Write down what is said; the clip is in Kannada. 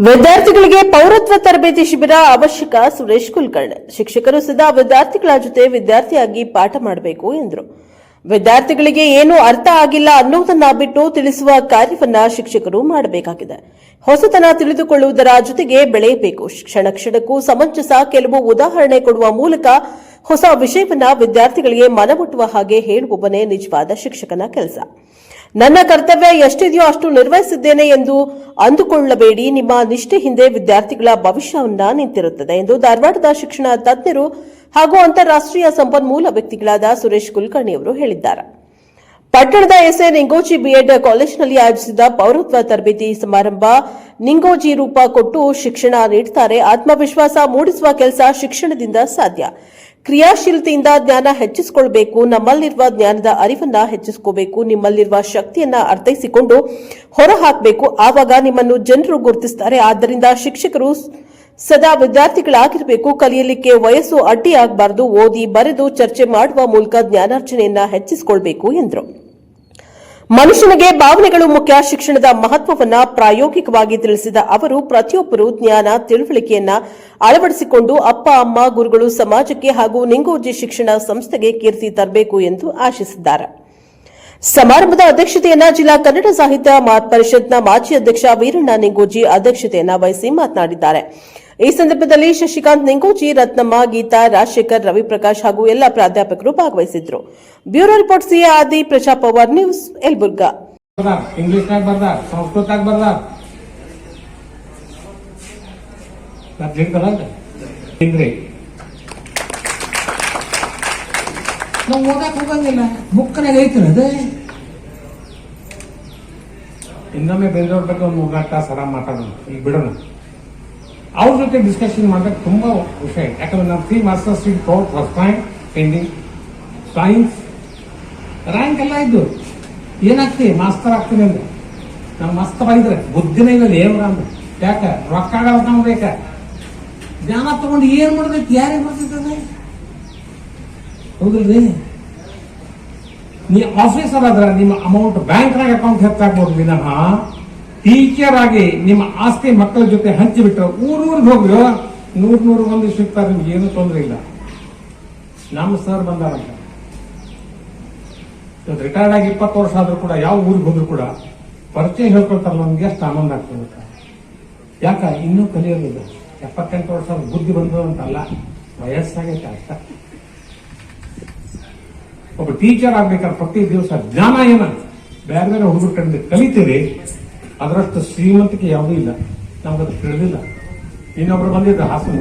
ವಿದ್ಯಾರ್ಥಿಗಳಿಗೆ ಪೌರತ್ವ ತರಬೇತಿ ಶಿಬಿರ ಅವಶ್ಯಕ. ಸುರೇಶ್ ಕುಲಕರ್ಣಿ ಶಿಕ್ಷಕರು ಸದಾ ವಿದ್ಯಾರ್ಥಿಗಳ ಜೊತೆ ವಿದ್ಯಾರ್ಥಿಯಾಗಿ ಪಾಠ ಮಾಡಬೇಕು ಎಂದರು. ವಿದ್ಯಾರ್ಥಿಗಳಿಗೆ ಏನು ಅರ್ಥ ಆಗಿಲ್ಲ ಅನ್ನೋದನ್ನ ಬಿಟ್ಟು ತಿಳಿಸುವ ಕಾರ್ಯವನ್ನ ಶಿಕ್ಷಕರು ಮಾಡಬೇಕಾಗಿದೆ. ಹೊಸತನ ತಿಳಿದುಕೊಳ್ಳುವುದರ ಜೊತೆಗೆ ಬೆಳೆಯಬೇಕು. ಕ್ಷಣ ಕ್ಷಣಕ್ಕೂ ಸಮಂಜಸ ಕೆಲವು ಉದಾಹರಣೆ ಕೊಡುವ ಮೂಲಕ ಹೊಸ ವಿಷಯವನ್ನ ವಿದ್ಯಾರ್ಥಿಗಳಿಗೆ ಮನಮುಟ್ಟುವ ಹಾಗೆ ಹೇಳುವವನೇ ನಿಜವಾದ ಶಿಕ್ಷಕನ ಕೆಲಸ. ನನ್ನ ಕರ್ತವ್ಯ ಎಷ್ಟಿದೆಯೋ ಅಷ್ಟು ನಿರ್ವಹಿಸಿದ್ದೇನೆ ಎಂದು ಅಂದುಕೊಳ್ಳಬೇಡಿ. ನಿಮ್ಮ ನಿಷ್ಠೆ ಹಿಂದೆ ವಿದ್ಯಾರ್ಥಿಗಳ ಭವಿಷ್ಯವನ್ನ ನಿಂತಿರುತ್ತದೆ ಎಂದು ಧಾರವಾಡದ ಶಿಕ್ಷಣ ತಜ್ಞರು ಹಾಗೂ ಅಂತಾರಾಷ್ಟ್ರೀಯ ಸಂಪನ್ಮೂಲ ವ್ಯಕ್ತಿಗಳಾದ ಸುರೇಶ್ ಕುಲಕರ್ಣಿ ಅವರು ಹೇಳಿದ್ದಾರೆ. ಪಟ್ಟಣದ ಎಸ್ಎ ನಿಂಗೋಜಿ ಬಿಎಡ್ ಕಾಲೇಜಿನಲ್ಲಿ ಆಯೋಜಿಸಿದ ಪೌರತ್ವ ತರಬೇತಿ ಸಮಾರಂಭ. ನಿಂಗೋಜಿ ರೂಪ ಕೊಟ್ಟು ಶಿಕ್ಷಣ ನೀಡುತ್ತಾರೆ. ಆತ್ಮವಿಶ್ವಾಸ ಮೂಡಿಸುವ ಕೆಲಸ ಶಿಕ್ಷಣದಿಂದ ಸಾಧ್ಯ. ಕ್ರಿಯಾಶೀಲತೆಯಿಂದ ಜ್ಞಾನ ಹೆಚ್ಚಿಸಿಕೊಳ್ಳಬೇಕು. ನಮ್ಮಲ್ಲಿರುವ ಜ್ಞಾನದ ಅರಿವನ್ನ ಹೆಚ್ಚಿಸಿಕೊಳ್ಳಬೇಕು. ನಿಮ್ಮಲ್ಲಿರುವ ಶಕ್ತಿಯನ್ನ ಅರ್ಥೈಸಿಕೊಂಡು ಹೊರಹಾಕಬೇಕು. ಆವಾಗ ನಿಮ್ಮನ್ನು ಜನರು ಗುರುತಿಸುತ್ತಾರೆ. ಆದ್ದರಿಂದ ಶಿಕ್ಷಕರು ಸದಾ ವಿದ್ಯಾರ್ಥಿಗಳಾಗಿರಬೇಕು. ಕಲಿಯಲಿಕ್ಕೆ ವಯಸ್ಸು ಅಡ್ಡಿಯಾಗಬಾರದು. ಓದಿ ಬರೆದು ಚರ್ಚೆ ಮಾಡುವ ಮೂಲಕ ಜ್ಞಾನಾರ್ಜನೆಯನ್ನ ಹೆಚ್ಚಿಸಿಕೊಳ್ಳಬೇಕು ಎಂದರು. ಮನುಷ್ಯನಿಗೆ ಭಾವನೆಗಳು ಮುಖ್ಯ. ಶಿಕ್ಷಣದ ಮಹತ್ವವನ್ನ ಪ್ರಾಯೋಗಿಕವಾಗಿ ತಿಳಿಸಿದ ಅವರು ಪ್ರತಿಯೊಬ್ಬರು ಜ್ಞಾನ ತಿಳುವಳಿಕೆಯನ್ನ ಅಳವಡಿಸಿಕೊಂಡು ಅಪ್ಪ ಅಮ್ಮ ಗುರುಗಳು ಸಮಾಜಕ್ಕೆ ಹಾಗೂ ನಿಂಗೋಜಿ ಶಿಕ್ಷಣ ಸಂಸ್ಥೆಗೆ ಕೀರ್ತಿ ತರಬೇಕು ಎಂದು ಆಶಿಸಿದ್ದಾರೆ. ಸಮಾರಂಭದ ಅಧ್ಯಕ್ಷತೆಯನ್ನ ಜಿಲ್ಲಾ ಕನ್ನಡ ಸಾಹಿತ್ಯ ಪರಿಷತ್ನ ಮಾಜಿ ಅಧ್ಯಕ್ಷ ವೀರಣ್ಣ ನಿಂಗೋಜಿ ಅಧ್ಯಕ್ಷತೆಯನ್ನ ವಹಿಸಿ ಮಾತನಾಡಿದ್ದಾರೆ. ಈ ಸಂದರ್ಭದಲ್ಲಿ ಶಶಿಕಾಂತ್ ನಿಂಗೋಜಿ, ರತ್ನಮ್ಮ, ಗೀತಾ, ರಾಜಶೇಖರ್, ರವಿಪ್ರಕಾಶ್ ಹಾಗೂ ಎಲ್ಲ ಪ್ರಾಧ್ಯಾಪಕರು ಭಾಗವಹಿಸಿದ್ರು. ಬ್ಯೂರೋ ರಿಪೋರ್ಟ್ ಸಿಎ ಆದಿ, ಪ್ರಜಾ ಪವರ್ ನ್ಯೂಸ್, ಯಲಬುರ್ಗಾ. ಇಂಗ್ಲಿಷ್ನಾಗ ಬರ್ದಾರ, ಸಂಸ್ಕೃತದಾಗ ಬರ್ದಾರ, ನಾವು ಓದಕ್ ಹೋಗಂಗಿಲ್ಲ. ಬುಕ್ಕನಾಗ ಐತಿ ಅದೇ. ಇನ್ನೊಮ್ಮೆ ಬೇರೆಯವ್ರ ಬಗ್ಗೆ ಒಂದು 3-4 ತಾಸು ಆರಾಮ್ ಮಾತಾಡೋಣ, ಈಗ ಬಿಡೋಣ. ಅವ್ರ ಜೊತೆ ಡಿಸ್ಕಷನ್ ಮಾಡೋಕೆ ತುಂಬಾ ವಿಷಯ. ಯಾಕಂದ್ರೆ ನಮ್ಮ 3 masters degree first time pending science rank ಎಲ್ಲ ಇದ್ದು ಏನಾಗ್ತಿ ಮಾಸ್ತರ್ ಆಗ್ತೀನಿ ಅಂದ್ರೆ ನಮ್ಮ ಮಸ್ತ್ ಬೈದ್ರೆ ಬುದ್ಧಿನೇ ಇಲ್ಲ ಏನ್ರ ಅಂದ್ರೆ. ಯಾಕ ರೊಕ್ಕ ಬೇಕ, ಜ್ಞಾನ ತಗೊಂಡು ಏನ್ ಮಾಡ್ಬೇಕು, ಯಾರಿಗೆ ಬರ್ತದೆ? ಹೌದಲ್ರಿ? ನೀ ಆಫೀಸರ್ ಆದ್ರ ನಿಮ್ಮ ಅಮೌಂಟ್ ಬ್ಯಾಂಕ್ನಾಗ ಅಕೌಂಟ್ ಹೆಚ್ಚಾಗ್ಬೋದು ವಿನಃ ಟೀಚರ್ ಆಗಿ ನಿಮ್ಮ ಆಸ್ತಿ ಮಕ್ಕಳ ಜೊತೆ ಹಂಚಿಬಿಟ್ರೆ ಊರೂರಿಗೆ ಹೋಗ್ರು 100 ಮಂದಿ ಸಿಗ್ತಾರೆ. ನಿಮ್ಗೆ ಏನು ತೊಂದರೆ ಇಲ್ಲ. ನಮ್ಮ ಸರ್ ಬಂದಾರಂತ ರಿಟೈರ್ಡ್ ಆಗಿ 20 ವರ್ಷ ಆದ್ರೂ ಕೂಡ ಯಾವ ಊರಿಗೆ ಹೋದ್ರು ಕೂಡ ಪರಿಚಯ ಹೇಳ್ಕೊಳ್ತಾರಲ್ಲ, ನಮ್ಗೆ ಎಷ್ಟು ಆನಂದ ಆಗ್ತದೆ. ಯಾಕ ಇನ್ನೂ ಕಲಿಯೋದಿಲ್ಲ. 78 ವರ್ಷ ಬುದ್ಧಿ ಬಂದದಂತಲ್ಲ, ವಯಸ್ಸಾಗೈತೆ ಅಷ್ಟ. ಒಬ್ಬ ಟೀಚರ್ ಆಗ್ಬೇಕಾದ್ರೆ ಪ್ರತಿ ದಿವಸ ಜ್ಞಾನ ಏನ ಬೇರೆ ಬೇರೆ ಹುಡುಗರ ಕಡೆ ಕಲಿತೀವಿ. ಅದರಷ್ಟು ಶ್ರೀಮಂತಿಕೆ ಯಾವುದೂ ಇಲ್ಲ. ನಮ್ಗದು ತಿಳಿದಿಲ್ಲ. ಇನ್ನೊಬ್ರು ಬಂದಿದ್ದ ಹಾಸನ